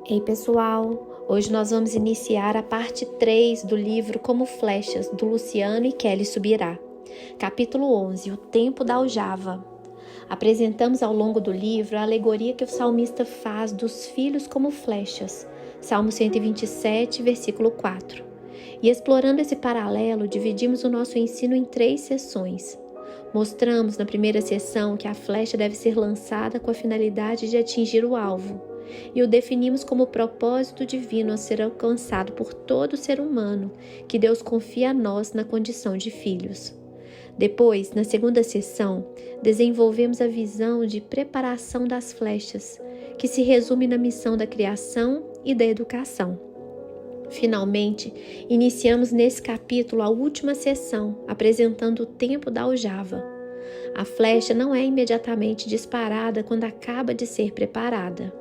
Ei pessoal, hoje nós vamos iniciar a parte 3 do livro Como Flechas, do Luciano e Kelly Subirá. Capítulo 11, o tempo da aljava. Apresentamos ao longo do livro a alegoria que o salmista faz dos filhos como flechas, Salmo 127, versículo 4. E explorando esse paralelo, dividimos o nosso ensino em 3 sessões. Mostramos na primeira sessão que a flecha deve ser lançada com a finalidade de atingir o alvo, e o definimos como propósito divino a ser alcançado por todo ser humano que Deus confia a nós na condição de filhos. Depois, na segunda sessão, desenvolvemos a visão de preparação das flechas, que se resume na missão da criação e da educação. Finalmente, iniciamos nesse capítulo a última sessão, apresentando o tempo da aljava. A flecha não é imediatamente disparada quando acaba de ser preparada.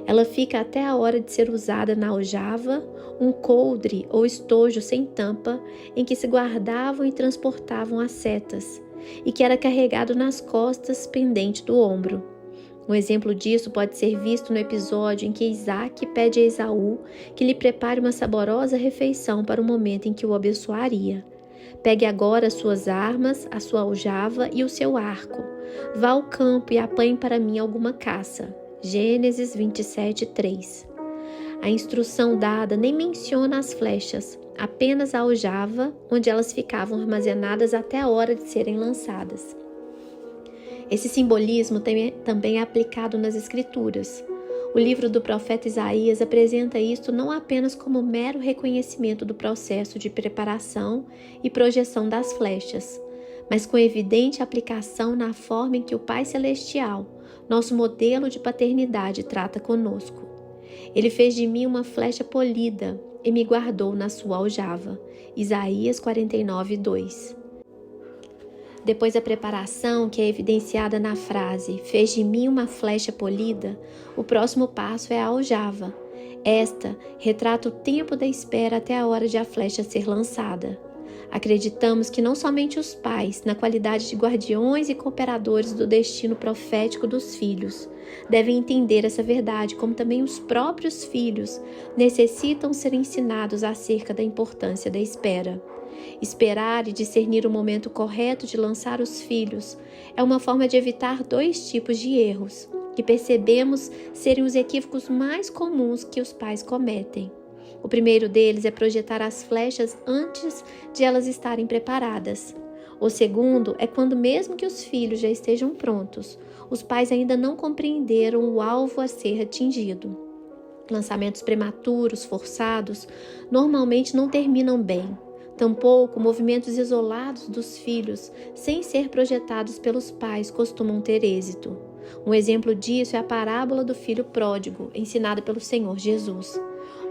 Ela fica até a hora de ser usada na aljava, um coldre ou estojo sem tampa em que se guardavam e transportavam as setas, e que era carregado nas costas pendente do ombro. Um exemplo disso pode ser visto no episódio em que Isaac pede a Esaú que lhe prepare uma saborosa refeição para o momento em que o abençoaria. Pegue agora as suas armas, a sua aljava e o seu arco. Vá ao campo e apanhe para mim alguma caça. Gênesis 27, 3. A instrução dada nem menciona as flechas, apenas a aljava, onde elas ficavam armazenadas até a hora de serem lançadas. Esse simbolismo também é aplicado nas Escrituras. O livro do profeta Isaías apresenta isto não apenas como mero reconhecimento do processo de preparação e projeção das flechas, mas com evidente aplicação na forma em que o Pai Celestial, nosso modelo de paternidade, trata conosco. Ele fez de mim uma flecha polida e me guardou na sua aljava. Isaías 49, 2. Depois da preparação, que é evidenciada na frase "fez de mim uma flecha polida", o próximo passo é a aljava. Esta retrata o tempo da espera até a hora de a flecha ser lançada. Acreditamos que não somente os pais, na qualidade de guardiões e cooperadores do destino profético dos filhos, devem entender essa verdade, como também os próprios filhos necessitam ser ensinados acerca da importância da espera. Esperar e discernir o momento correto de lançar os filhos é uma forma de evitar 2 tipos de erros, que percebemos serem os equívocos mais comuns que os pais cometem. O primeiro deles é projetar as flechas antes de elas estarem preparadas. O segundo é quando, mesmo que os filhos já estejam prontos, os pais ainda não compreenderam o alvo a ser atingido. Lançamentos prematuros, forçados, normalmente não terminam bem. Tampouco movimentos isolados dos filhos, sem ser projetados pelos pais, costumam ter êxito. Um exemplo disso é a parábola do filho pródigo, ensinada pelo Senhor Jesus.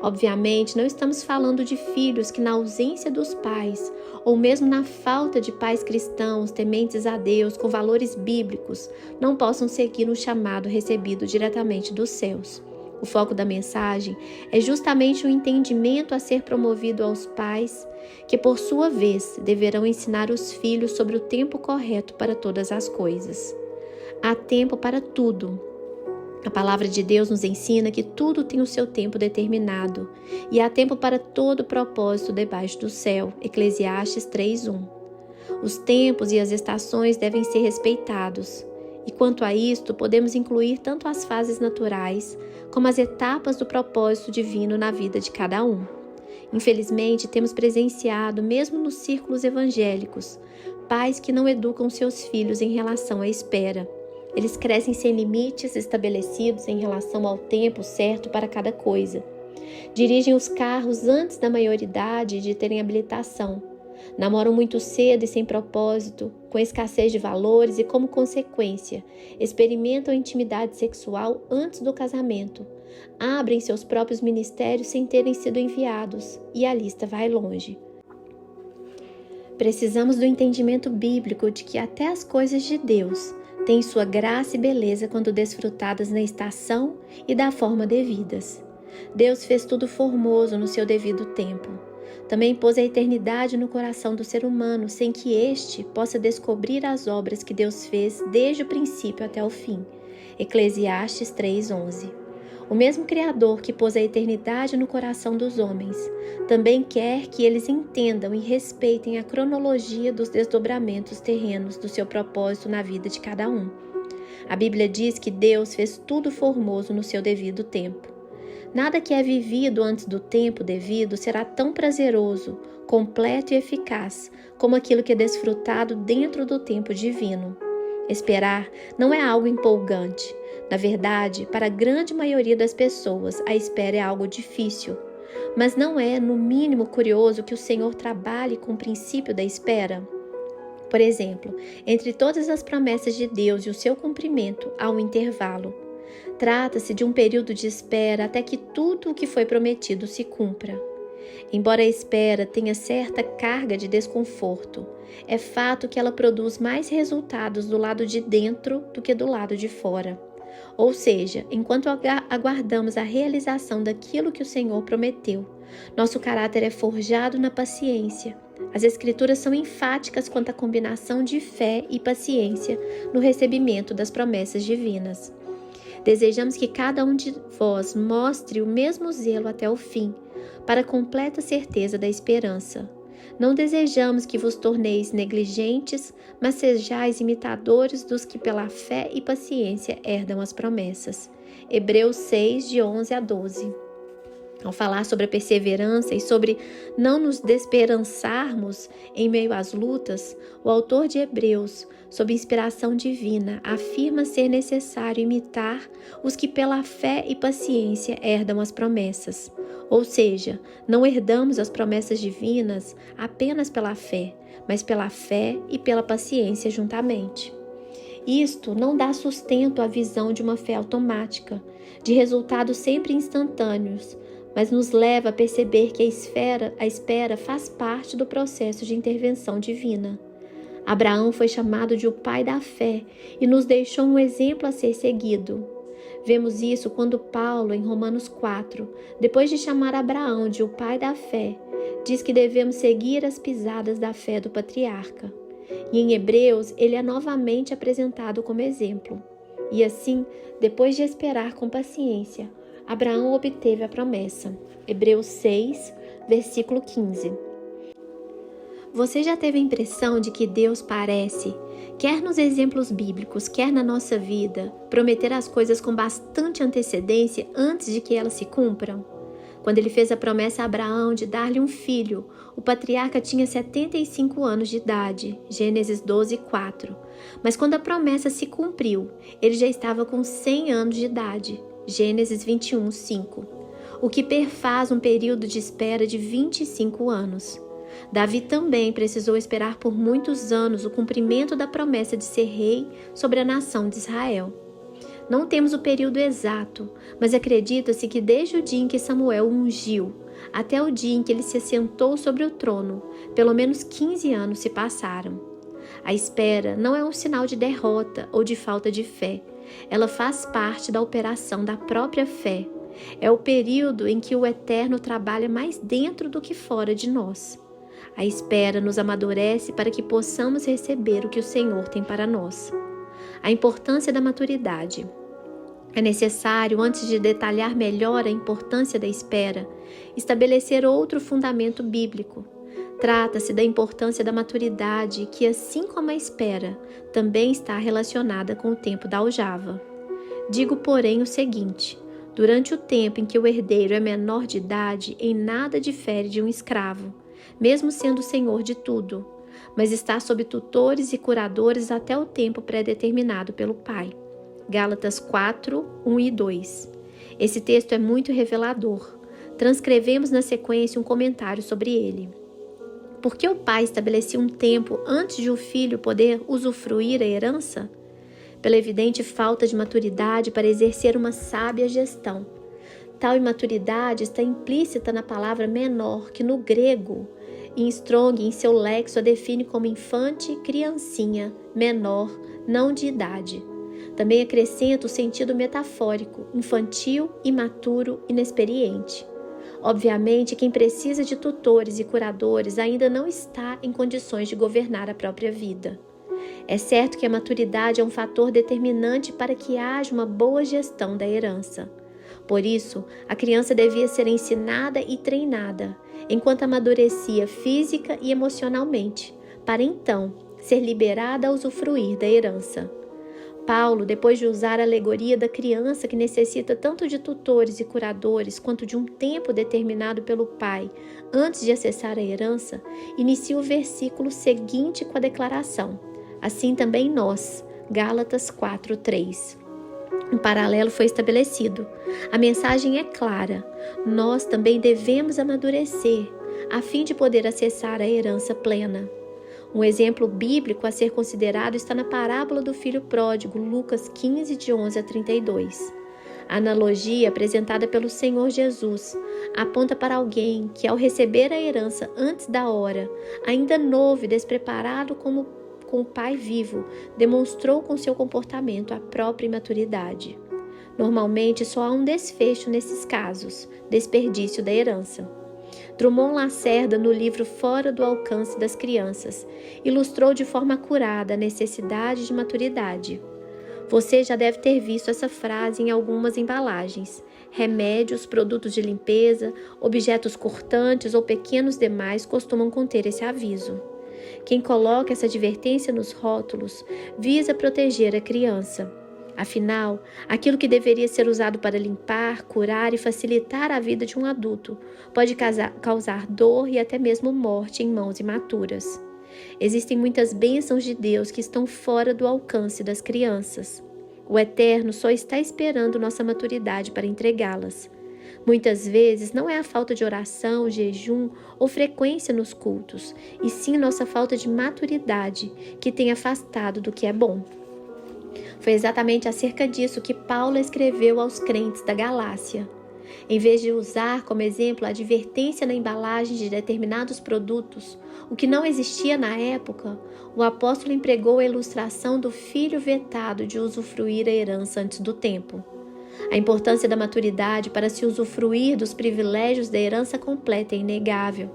Obviamente, não estamos falando de filhos que, na ausência dos pais, ou mesmo na falta de pais cristãos tementes a Deus com valores bíblicos, não possam seguir um chamado recebido diretamente dos céus. O foco da mensagem é justamente o entendimento a ser promovido aos pais, que por sua vez deverão ensinar os filhos sobre o tempo correto para todas as coisas. Há tempo para tudo. A palavra de Deus nos ensina que tudo tem o seu tempo determinado e há tempo para todo propósito debaixo do céu. Eclesiastes 3:1. Os tempos e as estações devem ser respeitados. E quanto a isto, podemos incluir tanto as fases naturais como as etapas do propósito divino na vida de cada um. Infelizmente, temos presenciado, mesmo nos círculos evangélicos, pais que não educam seus filhos em relação à espera. Eles crescem sem limites estabelecidos em relação ao tempo certo para cada coisa. Dirigem os carros antes da maioridade e de terem habilitação. Namoram muito cedo e sem propósito, com escassez de valores e, como consequência, experimentam intimidade sexual antes do casamento. Abrem seus próprios ministérios sem terem sido enviados, e a lista vai longe. Precisamos do entendimento bíblico de que até as coisas de Deus têm sua graça e beleza quando desfrutadas na estação e da forma devidas. Deus fez tudo formoso no seu devido tempo. Também pôs a eternidade no coração do ser humano, sem que este possa descobrir as obras que Deus fez desde o princípio até o fim. Eclesiastes 3:11. O mesmo Criador que pôs a eternidade no coração dos homens, também quer que eles entendam e respeitem a cronologia dos desdobramentos terrenos do seu propósito na vida de cada um. A Bíblia diz que Deus fez tudo formoso no seu devido tempo. Nada que é vivido antes do tempo devido será tão prazeroso, completo e eficaz como aquilo que é desfrutado dentro do tempo divino. Esperar não é algo empolgante. Na verdade, para a grande maioria das pessoas, a espera é algo difícil. Mas não é, no mínimo, curioso que o Senhor trabalhe com o princípio da espera? Por exemplo, entre todas as promessas de Deus e o seu cumprimento, há um intervalo. Trata-se de um período de espera até que tudo o que foi prometido se cumpra. Embora a espera tenha certa carga de desconforto, é fato que ela produz mais resultados do lado de dentro do que do lado de fora. Ou seja, enquanto aguardamos a realização daquilo que o Senhor prometeu, nosso caráter é forjado na paciência. As Escrituras são enfáticas quanto à combinação de fé e paciência no recebimento das promessas divinas. Desejamos que cada um de vós mostre o mesmo zelo até o fim, para a completa certeza da esperança. Não desejamos que vos torneis negligentes, mas sejais imitadores dos que pela fé e paciência herdam as promessas. Hebreus 6, de 11 a 12. Ao falar sobre a perseverança e sobre não nos desesperançarmos em meio às lutas, o autor de Hebreus, sob inspiração divina, afirma ser necessário imitar os que pela fé e paciência herdam as promessas. Ou seja, não herdamos as promessas divinas apenas pela fé, mas pela fé e pela paciência juntamente. Isto não dá sustento à visão de uma fé automática, de resultados sempre instantâneos, mas nos leva a perceber que a espera faz parte do processo de intervenção divina. Abraão foi chamado de o pai da fé e nos deixou um exemplo a ser seguido. Vemos isso quando Paulo, em Romanos 4, depois de chamar Abraão de o pai da fé, diz que devemos seguir as pisadas da fé do patriarca. E em Hebreus, ele é novamente apresentado como exemplo. E assim, depois de esperar com paciência, Abraão obteve a promessa. Hebreus 6, versículo 15. Você já teve a impressão de que Deus parece, quer nos exemplos bíblicos, quer na nossa vida, prometer as coisas com bastante antecedência antes de que elas se cumpram? Quando ele fez a promessa a Abraão de dar-lhe um filho, o patriarca tinha 75 anos de idade, Gênesis 12, 4. Mas quando a promessa se cumpriu, ele já estava com 100 anos de idade, Gênesis 21, 5. O que perfaz um período de espera de 25 anos. Davi também precisou esperar por muitos anos o cumprimento da promessa de ser rei sobre a nação de Israel. Não temos o período exato, mas acredita-se que desde o dia em que Samuel o ungiu até o dia em que ele se assentou sobre o trono, pelo menos 15 anos se passaram. A espera não é um sinal de derrota ou de falta de fé. Ela faz parte da operação da própria fé. É o período em que o Eterno trabalha mais dentro do que fora de nós. A espera nos amadurece para que possamos receber o que o Senhor tem para nós. A importância da maturidade. É necessário, antes de detalhar melhor a importância da espera, estabelecer outro fundamento bíblico. Trata-se da importância da maturidade, que, assim como a espera, também está relacionada com o tempo da aljava. Digo, porém, o seguinte: durante o tempo em que o herdeiro é menor de idade, em nada difere de um escravo, mesmo sendo senhor de tudo, mas está sob tutores e curadores até o tempo pré-determinado pelo pai. Gálatas 4, 1 e 2. Esse texto é muito revelador. Transcrevemos na sequência um comentário sobre ele. Por que o pai estabelecia um tempo antes de o filho poder usufruir a herança? Pela evidente falta de maturidade para exercer uma sábia gestão. Tal imaturidade está implícita na palavra menor, que no grego, em Strong, em seu lexo, a define como infante, criancinha, menor, não de idade. Também acrescenta o sentido metafórico, infantil, imaturo, inexperiente. Obviamente, quem precisa de tutores e curadores ainda não está em condições de governar a própria vida. É certo que a maturidade é um fator determinante para que haja uma boa gestão da herança. Por isso, a criança devia ser ensinada e treinada, enquanto amadurecia física e emocionalmente, para então ser liberada a usufruir da herança. Paulo, depois de usar a alegoria da criança que necessita tanto de tutores e curadores quanto de um tempo determinado pelo pai antes de acessar a herança, inicia o versículo seguinte com a declaração: assim também nós, Gálatas 4:3. Um paralelo foi estabelecido. A mensagem é clara. Nós também devemos amadurecer, a fim de poder acessar a herança plena. Um exemplo bíblico a ser considerado está na parábola do filho pródigo, Lucas 15, de 11 a 32. A analogia apresentada pelo Senhor Jesus aponta para alguém que, ao receber a herança antes da hora, ainda novo e despreparado com o pai vivo, demonstrou com seu comportamento a própria imaturidade. Normalmente, só há um desfecho nesses casos: desperdício da herança. Drummond Lacerda, no livro Fora do Alcance das Crianças, ilustrou de forma acurada a necessidade de maturidade. Você já deve ter visto essa frase em algumas embalagens. Remédios, produtos de limpeza, objetos cortantes ou pequenos demais costumam conter esse aviso. Quem coloca essa advertência nos rótulos visa proteger a criança. Afinal, aquilo que deveria ser usado para limpar, curar e facilitar a vida de um adulto pode causar dor e até mesmo morte em mãos imaturas. Existem muitas bênçãos de Deus que estão fora do alcance das crianças. O Eterno só está esperando nossa maturidade para entregá-las. Muitas vezes não é a falta de oração, jejum ou frequência nos cultos, e sim nossa falta de maturidade que tem afastado do que é bom. Foi exatamente acerca disso que Paulo escreveu aos crentes da Galácia. Em vez de usar como exemplo a advertência na embalagem de determinados produtos, o que não existia na época, o apóstolo empregou a ilustração do filho vetado de usufruir a herança antes do tempo. A importância da maturidade para se usufruir dos privilégios da herança completa é inegável,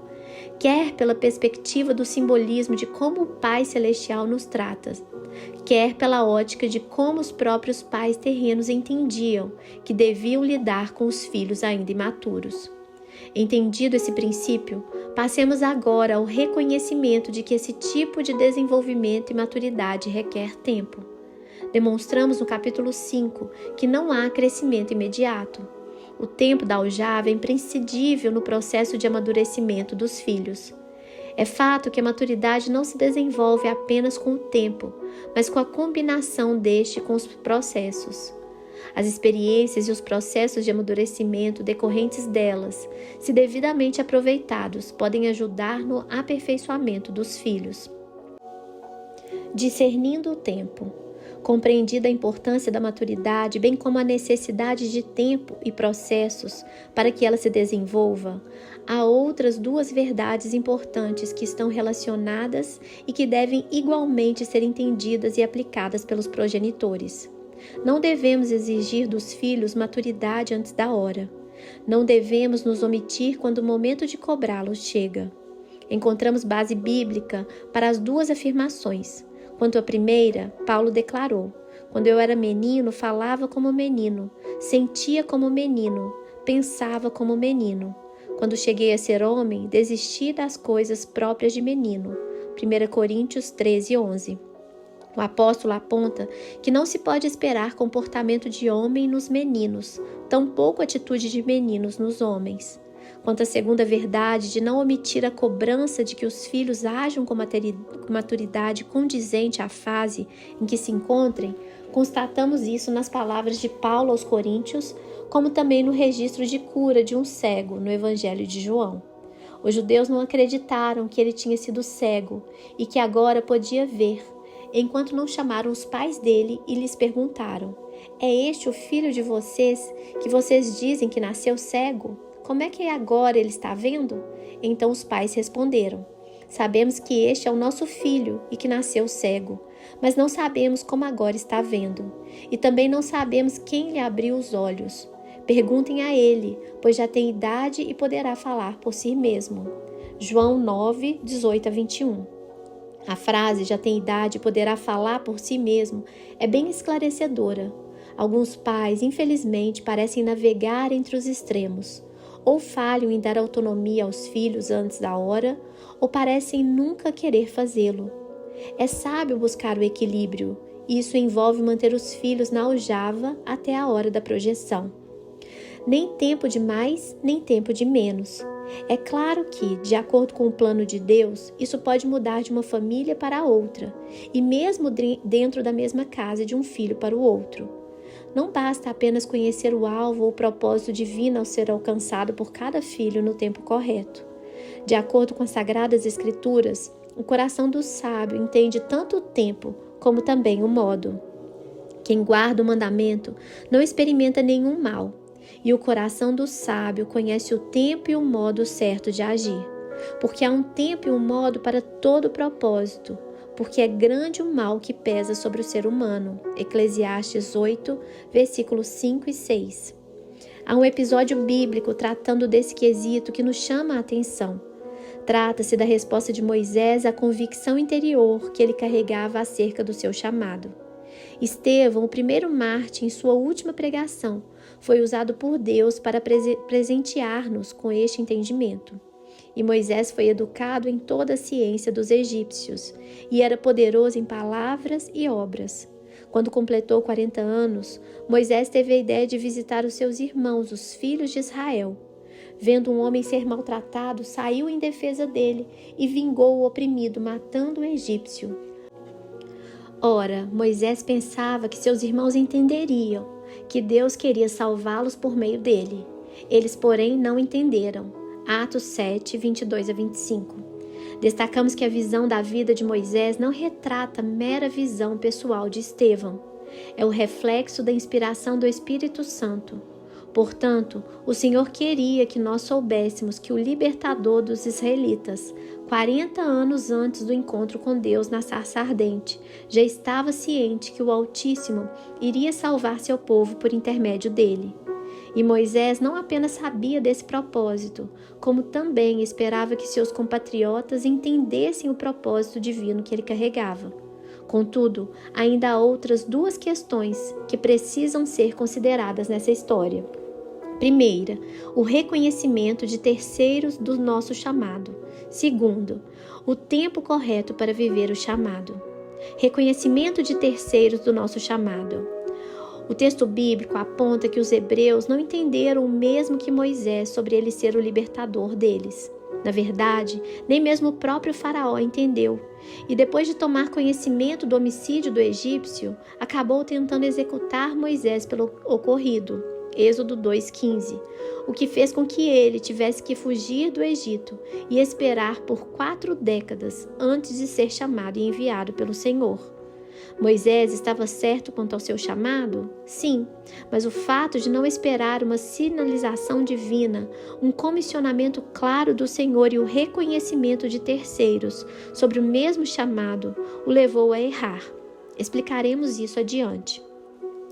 quer pela perspectiva do simbolismo de como o Pai Celestial nos trata, quer pela ótica de como os próprios pais terrenos entendiam que deviam lidar com os filhos ainda imaturos. Entendido esse princípio, passemos agora ao reconhecimento de que esse tipo de desenvolvimento e maturidade requer tempo. Demonstramos no capítulo 5 que não há crescimento imediato. O tempo da aljava é imprescindível no processo de amadurecimento dos filhos. É fato que a maturidade não se desenvolve apenas com o tempo, mas com a combinação deste com os processos. As experiências e os processos de amadurecimento decorrentes delas, se devidamente aproveitados, podem ajudar no aperfeiçoamento dos filhos. Discernindo o tempo. Compreendida a importância da maturidade, bem como a necessidade de tempo e processos para que ela se desenvolva, há outras duas verdades importantes que estão relacionadas e que devem igualmente ser entendidas e aplicadas pelos progenitores. Não devemos exigir dos filhos maturidade antes da hora. Não devemos nos omitir quando o momento de cobrá-los chega. Encontramos base bíblica para as duas afirmações. Quanto à primeira, Paulo declarou: quando eu era menino, falava como menino, sentia como menino, pensava como menino. Quando cheguei a ser homem, desisti das coisas próprias de menino. 1 Coríntios 13:11. O apóstolo aponta que não se pode esperar comportamento de homem nos meninos, tampouco atitude de meninos nos homens. Quanto à segunda verdade de não omitir a cobrança de que os filhos ajam com maturidade condizente à fase em que se encontrem, constatamos isso nas palavras de Paulo aos Coríntios, como também no registro de cura de um cego no Evangelho de João. Os judeus não acreditaram que ele tinha sido cego e que agora podia ver, enquanto não chamaram os pais dele e lhes perguntaram: é este o filho de vocês que vocês dizem que nasceu cego? Como é que agora ele está vendo? Então os pais responderam: sabemos que este é o nosso filho e que nasceu cego, mas não sabemos como agora está vendo. E também não sabemos quem lhe abriu os olhos. Perguntem a ele, pois já tem idade e poderá falar por si mesmo. João 9, 18 a 21. A frase "já tem idade e poderá falar por si mesmo" é bem esclarecedora. Alguns pais, infelizmente, parecem navegar entre os extremos. Ou falham em dar autonomia aos filhos antes da hora, ou parecem nunca querer fazê-lo. É sábio buscar o equilíbrio, e isso envolve manter os filhos na aljava até a hora da projeção. Nem tempo de mais, nem tempo de menos. É claro que, de acordo com o plano de Deus, isso pode mudar de uma família para outra, e mesmo dentro da mesma casa de um filho para o outro. Não basta apenas conhecer o alvo ou o propósito divino ao ser alcançado por cada filho no tempo correto. De acordo com as Sagradas Escrituras, o coração do sábio entende tanto o tempo como também o modo. Quem guarda o mandamento não experimenta nenhum mal, e o coração do sábio conhece o tempo e o modo certo de agir, porque há um tempo e um modo para todo propósito, porque é grande o mal que pesa sobre o ser humano. Eclesiastes 8, versículos 5 e 6. Há um episódio bíblico tratando desse quesito que nos chama a atenção. Trata-se da resposta de Moisés à convicção interior que ele carregava acerca do seu chamado. Estevão, o primeiro mártir em sua última pregação, foi usado por Deus para presentear-nos com este entendimento. E Moisés foi educado em toda a ciência dos egípcios e era poderoso em palavras e obras. Quando completou 40 anos, Moisés teve a ideia de visitar os seus irmãos, os filhos de Israel. Vendo um homem ser maltratado, saiu em defesa dele e vingou o oprimido, matando o egípcio. Ora, Moisés pensava que seus irmãos entenderiam que Deus queria salvá-los por meio dele. Eles, porém, não entenderam. Atos 7, 22 a 25. Destacamos que a visão da vida de Moisés não retrata mera visão pessoal de Estevão. É o reflexo da inspiração do Espírito Santo. Portanto, o Senhor queria que nós soubéssemos que o libertador dos israelitas, 40 anos antes do encontro com Deus na sarça ardente, já estava ciente que o Altíssimo iria salvar seu povo por intermédio dele. E Moisés não apenas sabia desse propósito, como também esperava que seus compatriotas entendessem o propósito divino que ele carregava. Contudo, ainda há outras duas questões que precisam ser consideradas nessa história. Primeira, o reconhecimento de terceiros do nosso chamado. Segundo, o tempo correto para viver o chamado. Reconhecimento de terceiros do nosso chamado. O texto bíblico aponta que os hebreus não entenderam o mesmo que Moisés sobre ele ser o libertador deles. Na verdade, nem mesmo o próprio faraó entendeu, e depois de tomar conhecimento do homicídio do egípcio, acabou tentando executar Moisés pelo ocorrido. Êxodo 2,15, o que fez com que ele tivesse que fugir do Egito e esperar por 4 décadas antes de ser chamado e enviado pelo Senhor. Moisés estava certo quanto ao seu chamado? Sim, mas o fato de não esperar uma sinalização divina, um comissionamento claro do Senhor e o reconhecimento de terceiros sobre o mesmo chamado o levou a errar. Explicaremos isso adiante.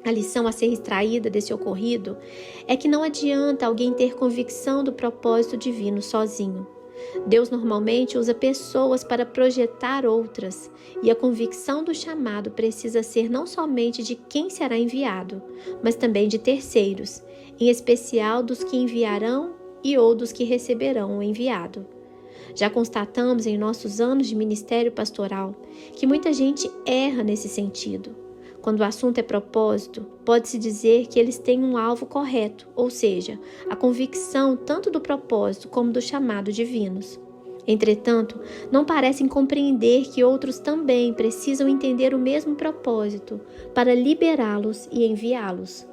A lição a ser extraída desse ocorrido é que não adianta alguém ter convicção do propósito divino sozinho. Deus normalmente usa pessoas para projetar outras, e a convicção do chamado precisa ser não somente de quem será enviado, mas também de terceiros, em especial dos que enviarão e ou dos que receberão o enviado. Já constatamos em nossos anos de ministério pastoral que muita gente erra nesse sentido. Quando o assunto é propósito, pode-se dizer que eles têm um alvo correto, ou seja, a convicção tanto do propósito como do chamado divinos. Entretanto, não parecem compreender que outros também precisam entender o mesmo propósito para liberá-los e enviá-los.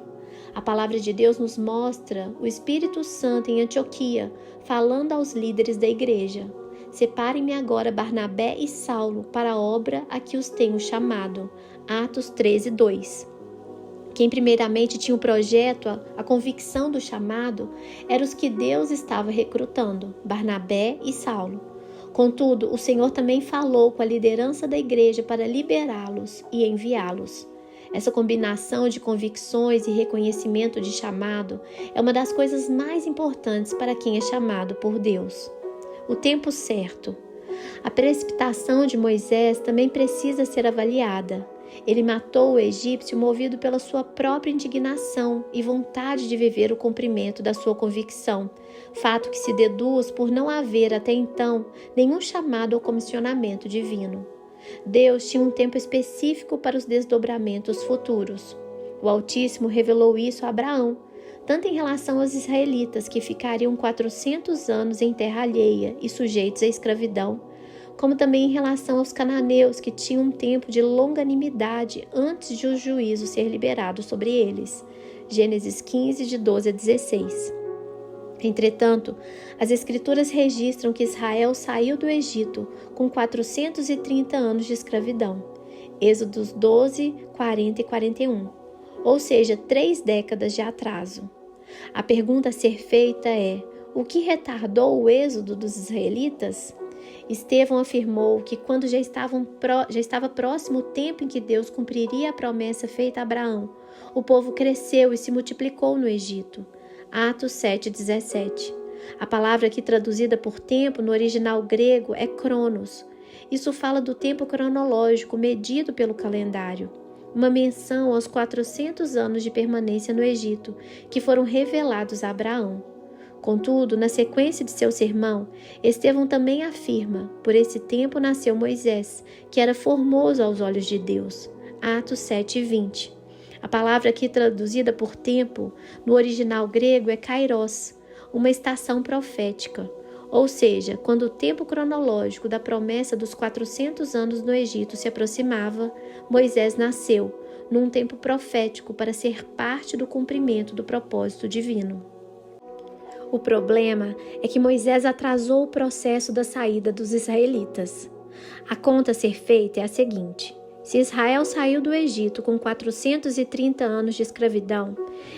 A palavra de Deus nos mostra o Espírito Santo em Antioquia, falando aos líderes da igreja: separem-me agora Barnabé e Saulo para a obra a que os tenho chamado. Atos 13, 2. Quem primeiramente tinha o projeto, a convicção do chamado, eram os que Deus estava recrutando, Barnabé e Saulo. Contudo, o Senhor também falou com a liderança da igreja para liberá-los e enviá-los. Essa combinação de convicções e reconhecimento de chamado é uma das coisas mais importantes para quem é chamado por Deus. O tempo certo. A precipitação de Moisés também precisa ser avaliada. Ele matou o egípcio movido pela sua própria indignação e vontade de viver o cumprimento da sua convicção, fato que se deduz por não haver até então nenhum chamado ou comissionamento divino. Deus tinha um tempo específico para os desdobramentos futuros. O Altíssimo revelou isso a Abraão, tanto em relação aos israelitas que ficariam 400 anos em terra alheia e sujeitos à escravidão, como também em relação aos cananeus que tinham um tempo de longanimidade antes de o juízo ser liberado sobre eles. Gênesis 15, de 12 a 16. Entretanto, as Escrituras registram que Israel saiu do Egito com 430 anos de escravidão. Êxodos 12, 40 e 41. Ou seja, 3 décadas de atraso. A pergunta a ser feita é: o que retardou o êxodo dos israelitas? Estevão afirmou que quando já estava próximo o tempo em que Deus cumpriria a promessa feita a Abraão, o povo cresceu e se multiplicou no Egito. Atos 7,17. A palavra aqui traduzida por tempo no original grego é cronos. Isso fala do tempo cronológico medido pelo calendário. Uma menção aos 400 anos de permanência no Egito, que foram revelados a Abraão. Contudo, na sequência de seu sermão, Estevão também afirma: por esse tempo nasceu Moisés, que era formoso aos olhos de Deus. Atos 7:20. A palavra aqui traduzida por tempo, no original grego, é kairos, uma estação profética. Ou seja, quando o tempo cronológico da promessa dos 400 anos no Egito se aproximava, Moisés nasceu, num tempo profético para ser parte do cumprimento do propósito divino. O problema é que Moisés atrasou o processo da saída dos israelitas. A conta a ser feita é a seguinte: se Israel saiu do Egito com 430 anos de escravidão,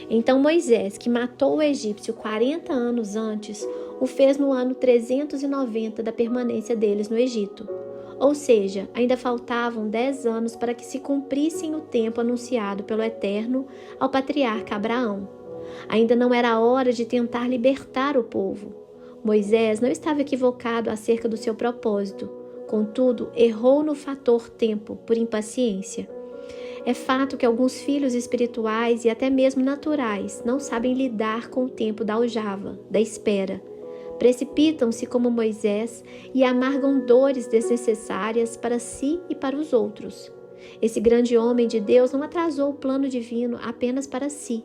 então Moisés, que matou o egípcio 40 anos antes, o fez no ano 390 da permanência deles no Egito. Ou seja, ainda faltavam 10 anos para que se cumprissem o tempo anunciado pelo Eterno ao patriarca Abraão. Ainda não era a hora de tentar libertar o povo. Moisés não estava equivocado acerca do seu propósito. Contudo, errou no fator tempo, por impaciência. É fato que alguns filhos espirituais e até mesmo naturais não sabem lidar com o tempo da aljava, da espera. Precipitam-se como Moisés e amargam dores desnecessárias para si e para os outros. Esse grande homem de Deus não atrasou o plano divino apenas para si.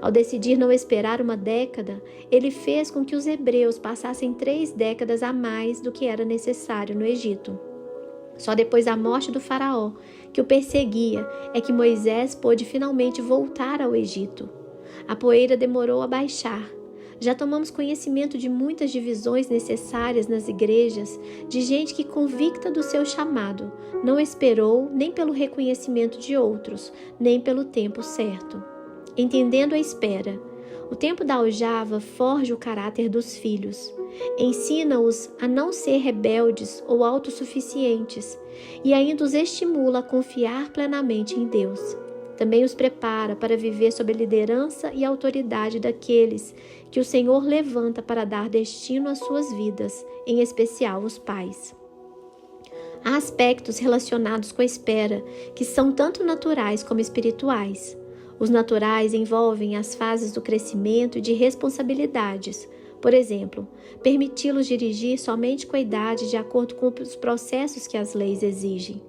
Ao decidir não esperar uma década, ele fez com que os hebreus passassem 3 décadas a mais do que era necessário no Egito. Só depois da morte do faraó, que o perseguia, é que Moisés pôde finalmente voltar ao Egito. A poeira demorou a baixar. Já tomamos conhecimento de muitas divisões necessárias nas igrejas, de gente que, convicta do seu chamado, não esperou nem pelo reconhecimento de outros, nem pelo tempo certo. Entendendo a espera, o tempo da aljava forja o caráter dos filhos, ensina-os a não ser rebeldes ou autossuficientes e ainda os estimula a confiar plenamente em Deus. Também os prepara para viver sob a liderança e autoridade daqueles que o Senhor levanta para dar destino às suas vidas, em especial os pais. Há aspectos relacionados com a espera que são tanto naturais como espirituais. Os naturais envolvem as fases do crescimento e de responsabilidades. Por exemplo, permiti-los dirigir somente com a idade de acordo com os processos que as leis exigem.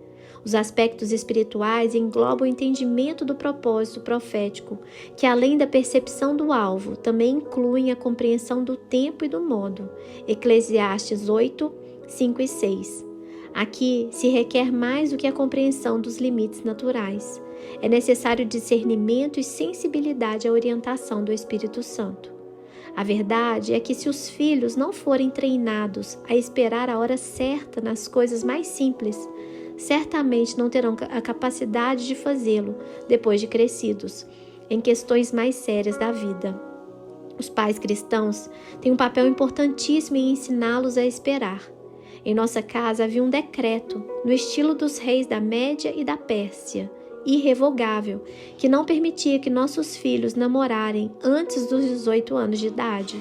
Os aspectos espirituais englobam o entendimento do propósito profético, que além da percepção do alvo, também incluem a compreensão do tempo e do modo. Eclesiastes 8, 5 e 6. Aqui se requer mais do que a compreensão dos limites naturais. É necessário discernimento e sensibilidade à orientação do Espírito Santo. A verdade é que se os filhos não forem treinados a esperar a hora certa nas coisas mais simples, certamente não terão a capacidade de fazê-lo depois de crescidos, em questões mais sérias da vida. Os pais cristãos têm um papel importantíssimo em ensiná-los a esperar. Em nossa casa havia um decreto, no estilo dos reis da Média e da Pérsia, irrevogável, que não permitia que nossos filhos namorarem antes dos 18 anos de idade.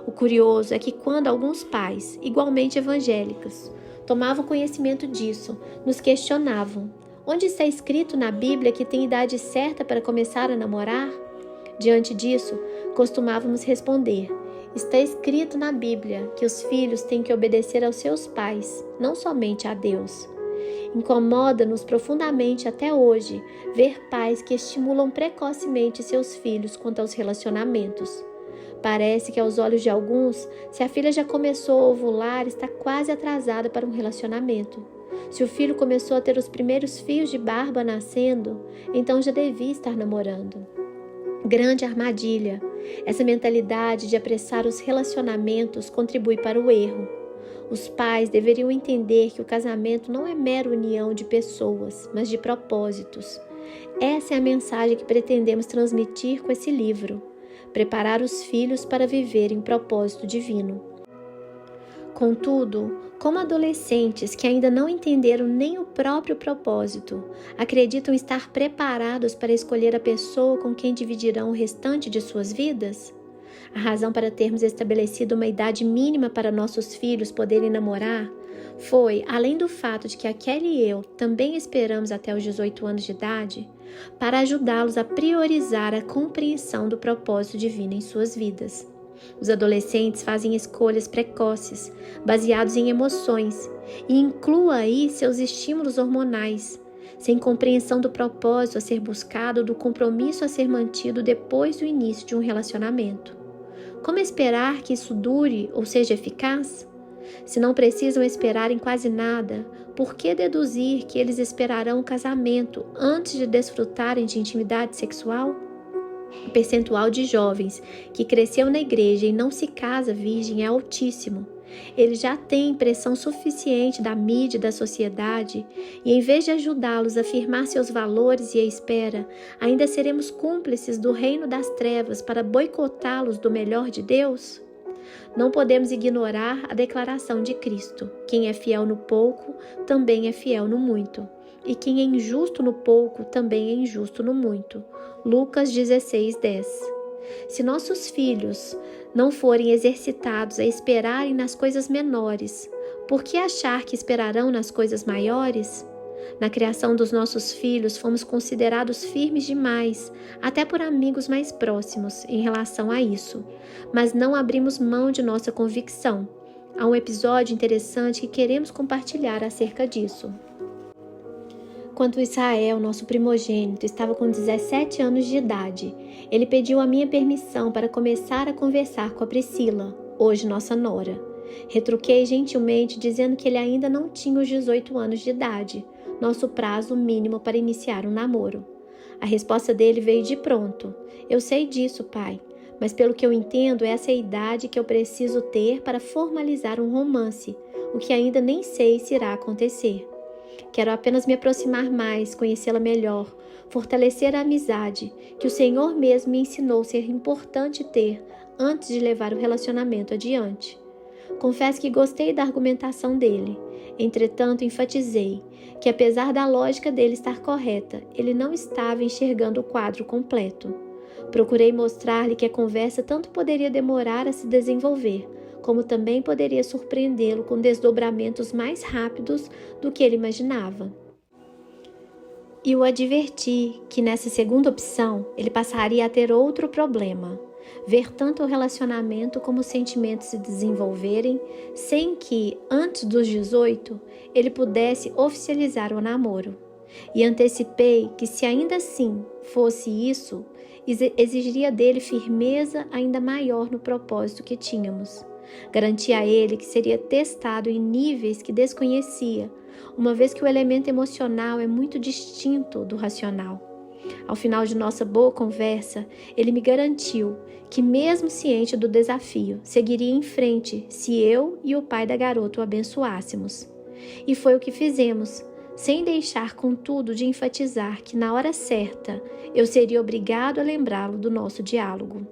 O curioso é que quando alguns pais, igualmente evangélicos, tomavam conhecimento disso, nos questionavam: Onde está escrito na Bíblia que tem idade certa para começar a namorar? Diante disso, costumávamos responder: está escrito na Bíblia que os filhos têm que obedecer aos seus pais, não somente a Deus. Incomoda-nos profundamente até hoje ver pais que estimulam precocemente seus filhos quanto aos relacionamentos. Parece que aos olhos de alguns, se a filha já começou a ovular, está quase atrasada para um relacionamento. Se o filho começou a ter os primeiros fios de barba nascendo, então já devia estar namorando. Grande armadilha! Essa mentalidade de apressar os relacionamentos contribui para o erro. Os pais deveriam entender que o casamento não é mera união de pessoas, mas de propósitos. Essa é a mensagem que pretendemos transmitir com esse livro: preparar os filhos para viverem um propósito divino. Contudo, como adolescentes que ainda não entenderam nem o próprio propósito, acreditam estar preparados para escolher a pessoa com quem dividirão o restante de suas vidas? A razão para termos estabelecido uma idade mínima para nossos filhos poderem namorar foi, além do fato de que a Kelly e eu também esperamos até os 18 anos de idade, para ajudá-los a priorizar a compreensão do propósito divino em suas vidas. Os adolescentes fazem escolhas precoces, baseados em emoções, e inclua aí seus estímulos hormonais, sem compreensão do propósito a ser buscado, do compromisso a ser mantido depois do início de um relacionamento. Como esperar que isso dure ou seja eficaz? Se não precisam esperar em quase nada, por que deduzir que eles esperarão o casamento antes de desfrutarem de intimidade sexual? O percentual de jovens que cresceu na igreja e não se casa virgem é altíssimo. Eles já têm pressão suficiente da mídia e da sociedade, e em vez de ajudá-los a afirmar seus valores e a espera, ainda seremos cúmplices do reino das trevas para boicotá-los do melhor de Deus? Não podemos ignorar a declaração de Cristo: quem é fiel no pouco, também é fiel no muito. E quem é injusto no pouco, também é injusto no muito. Lucas 16:10. Se nossos filhos não forem exercitados a esperarem nas coisas menores, por que achar que esperarão nas coisas maiores? Na criação dos nossos filhos, fomos considerados firmes demais, até por amigos mais próximos, em relação a isso, mas não abrimos mão de nossa convicção. Há um episódio interessante que queremos compartilhar acerca disso. Quando Israel, nosso primogênito, estava com 17 anos de idade, ele pediu a minha permissão para começar a conversar com a Priscila, hoje nossa nora. Retruquei gentilmente dizendo que ele ainda não tinha os 18 anos de idade, nosso prazo mínimo para iniciar um namoro. A resposta dele veio de pronto: eu sei disso, pai, mas pelo que eu entendo, essa é a idade que eu preciso ter para formalizar um romance, o que ainda nem sei se irá acontecer. Quero apenas me aproximar mais, conhecê-la melhor, fortalecer a amizade que o Senhor mesmo me ensinou ser importante ter antes de levar o relacionamento adiante. Confesso que gostei da argumentação dele. Entretanto, enfatizei que, apesar da lógica dele estar correta, ele não estava enxergando o quadro completo. Procurei mostrar-lhe que a conversa tanto poderia demorar a se desenvolver, como também poderia surpreendê-lo com desdobramentos mais rápidos do que ele imaginava. E o adverti que nessa segunda opção ele passaria a ter outro problema: ver tanto o relacionamento como os sentimentos se desenvolverem sem que, antes dos 18, ele pudesse oficializar o namoro. E antecipei que, se ainda assim fosse isso, exigiria dele firmeza ainda maior no propósito que tínhamos. Garanti a ele que seria testado em níveis que desconhecia, uma vez que o elemento emocional é muito distinto do racional. Ao final de nossa boa conversa, ele me garantiu que, mesmo ciente do desafio, seguiria em frente se eu e o pai da garota o abençoássemos. E foi o que fizemos, sem deixar, contudo, de enfatizar que, na hora certa, eu seria obrigado a lembrá-lo do nosso diálogo.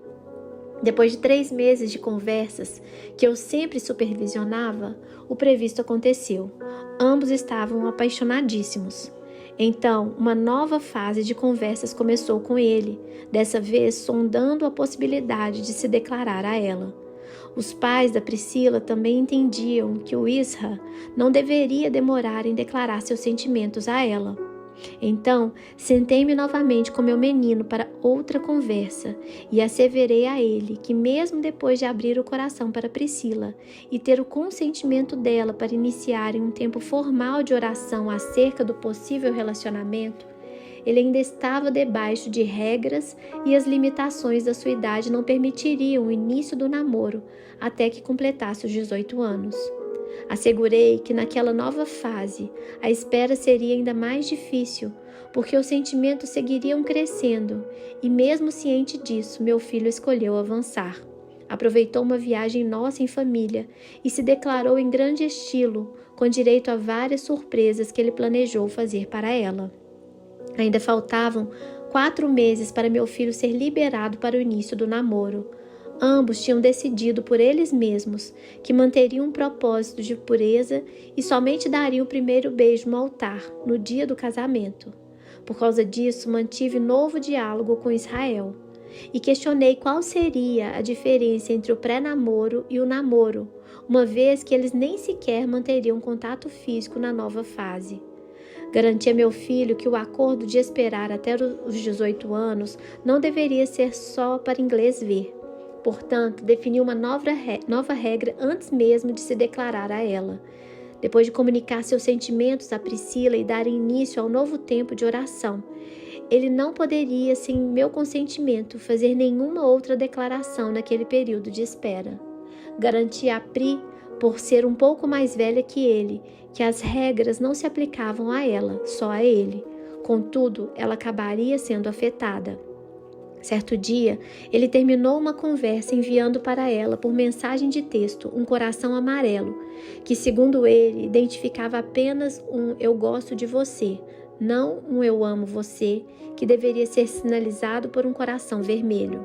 Depois de 3 meses de conversas, que eu sempre supervisionava, o previsto aconteceu. Ambos estavam apaixonadíssimos. Então, uma nova fase de conversas começou com ele, dessa vez sondando a possibilidade de se declarar a ela. Os pais da Priscila também entendiam que o Isra não deveria demorar em declarar seus sentimentos a ela. Então, sentei-me novamente com meu menino para outra conversa e asseverei a ele que, mesmo depois de abrir o coração para Priscila e ter o consentimento dela para iniciarem um tempo formal de oração acerca do possível relacionamento, ele ainda estava debaixo de regras e as limitações da sua idade não permitiriam o início do namoro até que completasse os 18 anos. Assegurei que naquela nova fase a espera seria ainda mais difícil, porque os sentimentos seguiriam crescendo e, mesmo ciente disso, meu filho escolheu avançar. Aproveitou uma viagem nossa em família e se declarou em grande estilo, com direito a várias surpresas que ele planejou fazer para ela. Ainda faltavam 4 meses para meu filho ser liberado para o início do namoro. Ambos tinham decidido por eles mesmos que manteriam um propósito de pureza e somente dariam o primeiro beijo no altar, no dia do casamento. Por causa disso, mantive novo diálogo com Israel e questionei qual seria a diferença entre o pré-namoro e o namoro, uma vez que eles nem sequer manteriam contato físico na nova fase. Garanti a meu filho que o acordo de esperar até os 18 anos não deveria ser só para inglês ver. Portanto, defini uma nova regra antes mesmo de se declarar a ela. Depois de comunicar seus sentimentos a Priscila e dar início ao novo tempo de oração, ele não poderia, sem meu consentimento, fazer nenhuma outra declaração naquele período de espera. Garanti a Pri, por ser um pouco mais velha que ele, que as regras não se aplicavam a ela, só a ele. Contudo, ela acabaria sendo afetada. Certo dia, ele terminou uma conversa enviando para ela por mensagem de texto um coração amarelo, que, segundo ele, identificava apenas um "eu gosto de você", não um "eu amo você", que deveria ser sinalizado por um coração vermelho.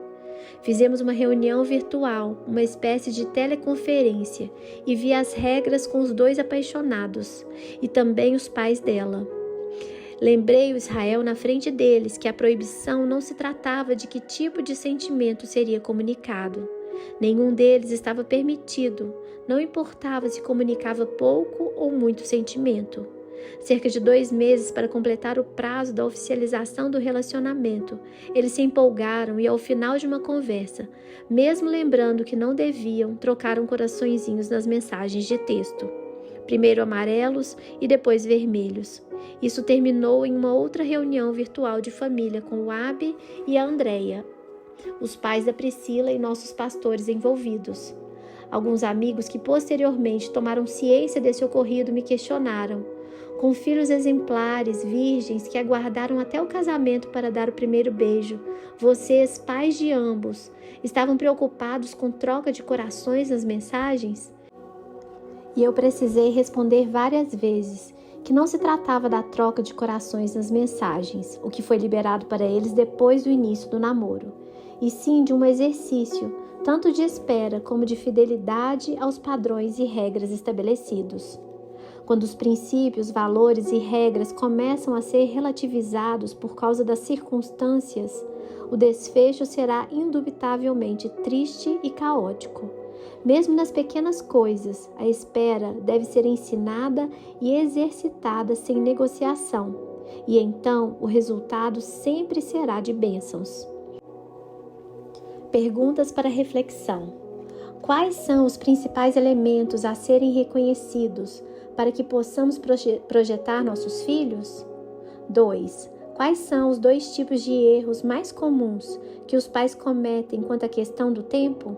Fizemos uma reunião virtual, uma espécie de teleconferência, e vi as regras com os 2 apaixonados, e também os pais dela. Lembrei o Israel na frente deles que a proibição não se tratava de que tipo de sentimento seria comunicado. Nenhum deles estava permitido, não importava se comunicava pouco ou muito sentimento. Cerca de 2 meses para completar o prazo da oficialização do relacionamento, eles se empolgaram e, ao final de uma conversa, mesmo lembrando que não deviam, trocaram coraçõezinhos nas mensagens de texto. Primeiro amarelos e depois vermelhos. Isso terminou em uma outra reunião virtual de família com o Abi e a Andréia, os pais da Priscila e nossos pastores envolvidos. Alguns amigos que posteriormente tomaram ciência desse ocorrido me questionaram. Com filhos exemplares, virgens, que aguardaram até o casamento para dar o primeiro beijo, vocês, pais de ambos, estavam preocupados com troca de corações nas mensagens? E eu precisei responder várias vezes que não se tratava da troca de corações nas mensagens, o que foi liberado para eles depois do início do namoro, e sim de um exercício, tanto de espera como de fidelidade aos padrões e regras estabelecidos. Quando os princípios, valores e regras começam a ser relativizados por causa das circunstâncias, o desfecho será indubitavelmente triste e caótico. Mesmo nas pequenas coisas, a espera deve ser ensinada e exercitada sem negociação, e então o resultado sempre será de bênçãos. Perguntas para reflexão. Quais são os principais elementos a serem reconhecidos para que possamos projetar nossos filhos? 2. Quais são os 2 tipos de erros mais comuns que os pais cometem quanto à questão do tempo?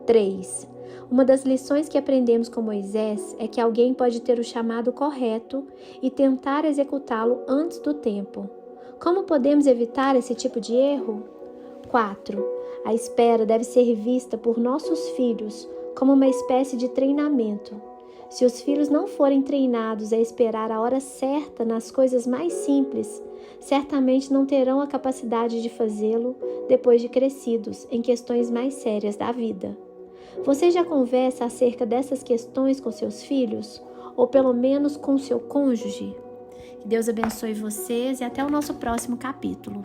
3. Uma das lições que aprendemos com Moisés é que alguém pode ter o chamado correto e tentar executá-lo antes do tempo. Como podemos evitar esse tipo de erro? 4. A espera deve ser vista por nossos filhos como uma espécie de treinamento. Se os filhos não forem treinados a esperar a hora certa nas coisas mais simples, certamente não terão a capacidade de fazê-lo depois de crescidos em questões mais sérias da vida. Você já conversa acerca dessas questões com seus filhos? Ou pelo menos com seu cônjuge? Que Deus abençoe vocês e até o nosso próximo capítulo.